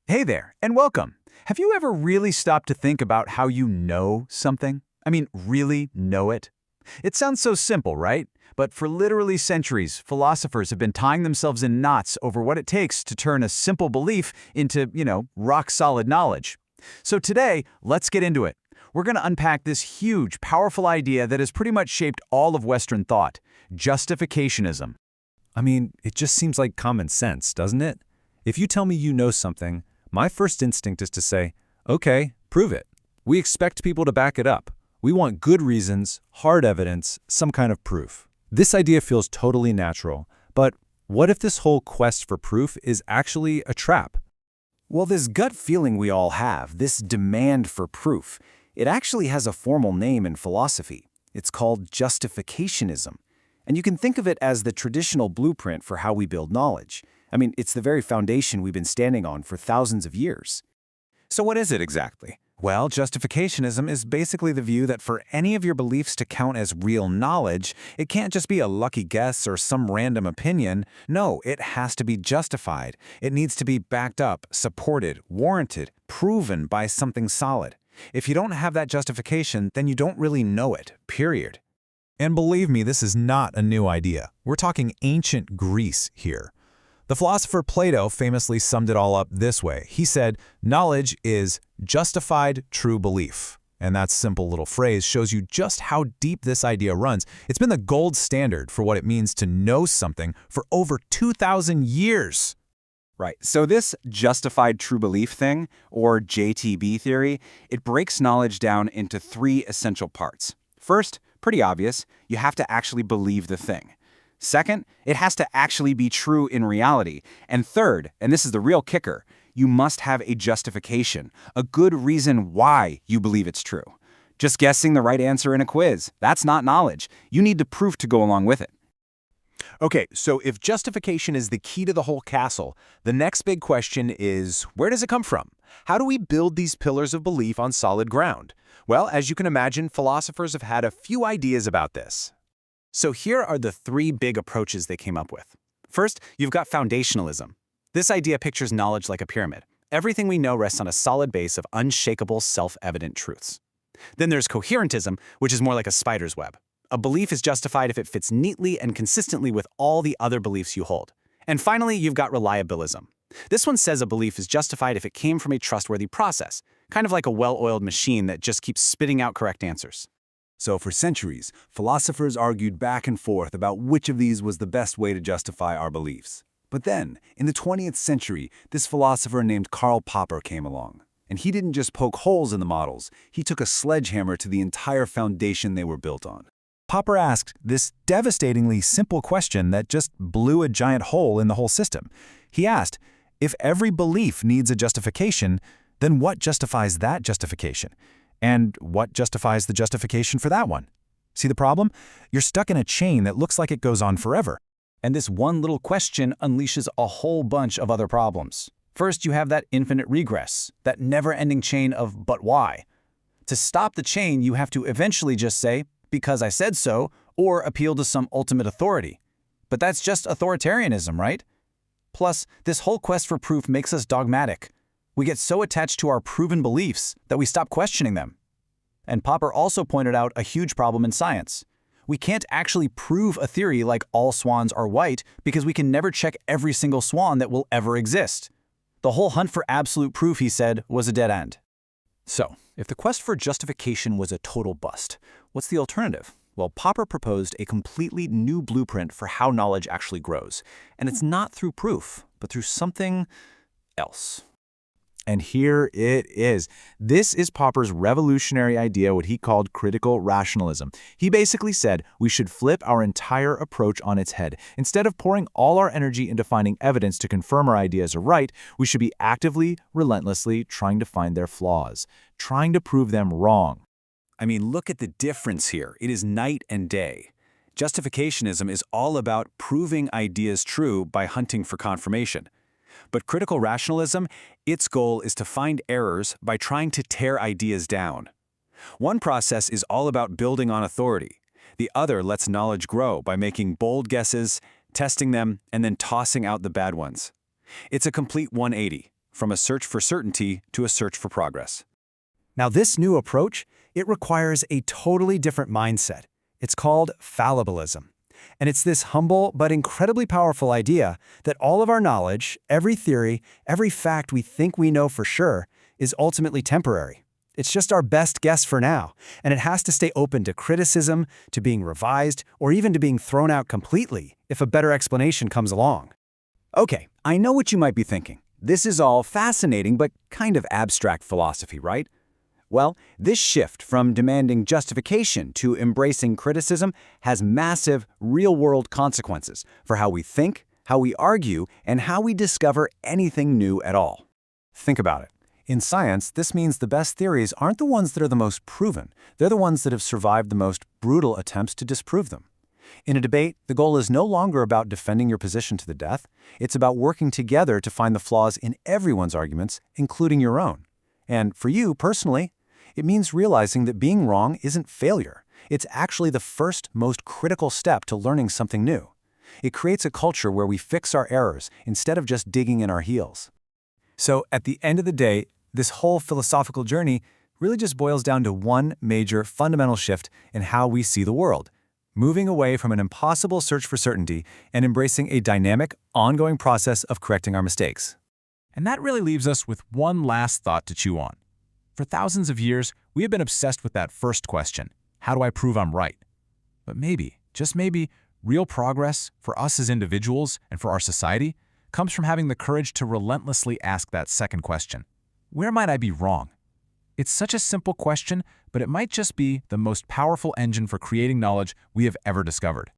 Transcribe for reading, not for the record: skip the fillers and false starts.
Hey there, and welcome. Have you ever really stopped to think about how you know something? I mean, really know it? It sounds so simple, right? But for literally centuries, philosophers have been tying themselves in knots over what it takes to turn a simple belief into, rock-solid knowledge. So today, let's get into it. We're going to unpack this huge, powerful idea that has pretty much shaped all of Western thought, justificationism. I mean, it just seems like common sense, doesn't it? If you tell me you know something, my first instinct is to say, okay, prove it. We expect people to back it up. We want good reasons, hard evidence, some kind of proof. This idea feels totally natural, but what if this whole quest for proof is actually a trap? Well, this gut feeling we all have, this demand for proof, it actually has a formal name in philosophy. It's called justificationism. And you can think of it as the traditional blueprint for how we build knowledge. I mean, it's the very foundation we've been standing on for thousands of years. So what is it exactly? Well, justificationism is basically the view that for any of your beliefs to count as real knowledge, it can't just be a lucky guess or some random opinion. No, it has to be justified. It needs to be backed up, supported, warranted, proven by something solid. If you don't have that justification, then you don't really know it, period. And believe me, this is not a new idea. We're talking ancient Greece here. The philosopher Plato famously summed it all up this way. He said, knowledge is justified true belief. And that simple little phrase shows you just how deep this idea runs. It's been the gold standard for what it means to know something for over 2,000 years. Right. So this justified true belief thing, or JTB theory, it breaks knowledge down into three essential parts. First, pretty obvious, you have to actually believe the thing. Second, it has to actually be true in reality. And third, and this is the real kicker, you must have a justification, a good reason why you believe it's true. Just guessing the right answer in a quiz, that's not knowledge. You need the proof to go along with it. Okay, so if justification is the key to the whole castle, the next big question is, where does it come from? How do we build these pillars of belief on solid ground? Well, as you can imagine, philosophers have had a few ideas about this. So here are the three big approaches they came up with. First, you've got foundationalism. This idea pictures knowledge like a pyramid. Everything we know rests on a solid base of unshakable, self-evident truths. Then there's coherentism, which is more like a spider's web. A belief is justified if it fits neatly and consistently with all the other beliefs you hold. And finally, you've got reliabilism. This one says a belief is justified if it came from a trustworthy process, kind of like a well-oiled machine that just keeps spitting out correct answers. So for centuries, philosophers argued back and forth about which of these was the best way to justify our beliefs. But then, in the 20th century, this philosopher named Karl Popper came along. And he didn't just poke holes in the models, he took a sledgehammer to the entire foundation they were built on. Popper asked this devastatingly simple question that just blew a giant hole in the whole system. He asked, if every belief needs a justification, then what justifies that justification? And what justifies the justification for that one? See the problem? You're stuck in a chain that looks like it goes on forever. And this one little question unleashes a whole bunch of other problems. First, you have that infinite regress, that never-ending chain of but why. To stop the chain, you have to eventually just say, because I said so, or appeal to some ultimate authority. But that's just authoritarianism, right? Plus, this whole quest for proof makes us dogmatic. We get so attached to our proven beliefs that we stop questioning them. And Popper also pointed out a huge problem in science. We can't actually prove a theory like all swans are white because we can never check every single swan that will ever exist. The whole hunt for absolute proof, he said, was a dead end. So, if the quest for justification was a total bust, what's the alternative? Well, Popper proposed a completely new blueprint for how knowledge actually grows. And it's not through proof, but through something else. And here it is. This is Popper's revolutionary idea, what he called critical rationalism. He basically said we should flip our entire approach on its head. Instead of pouring all our energy into finding evidence to confirm our ideas are right, we should be actively, relentlessly trying to find their flaws, trying to prove them wrong. I mean, look at the difference here. It is night and day. Justificationism is all about proving ideas true by hunting for confirmation. But critical rationalism, its goal is to find errors by trying to tear ideas down. One process is all about building on authority. The other lets knowledge grow by making bold guesses, testing them, and then tossing out the bad ones. It's a complete 180. from a search for certainty to a search for progress. Now, this new approach, it requires a totally different mindset. It's called fallibilism. And it's this humble but incredibly powerful idea that all of our knowledge, every theory, every fact we think we know for sure, is ultimately temporary. It's just our best guess for now, and it has to stay open to criticism, to being revised, or even to being thrown out completely if a better explanation comes along. Okay, I know what you might be thinking. This is all fascinating but kind of abstract philosophy, right? Well, this shift from demanding justification to embracing criticism has massive, real-world consequences for how we think, how we argue, and how we discover anything new at all. Think about it. In science, this means the best theories aren't the ones that are the most proven. They're the ones that have survived the most brutal attempts to disprove them. In a debate, the goal is no longer about defending your position to the death. It's about working together to find the flaws in everyone's arguments, including your own. And for you, personally, it means realizing that being wrong isn't failure. It's actually the first, most critical step to learning something new. It creates a culture where we fix our errors instead of just digging in our heels. So, at the end of the day, this whole philosophical journey really just boils down to one major fundamental shift in how we see the world, moving away from an impossible search for certainty and embracing a dynamic, ongoing process of correcting our mistakes. And that really leaves us with one last thought to chew on. For thousands of years, we have been obsessed with that first question, how do I prove I'm right? But maybe, just maybe, real progress for us as individuals and for our society comes from having the courage to relentlessly ask that second question. Where might I be wrong? It's such a simple question, but it might just be the most powerful engine for creating knowledge we have ever discovered.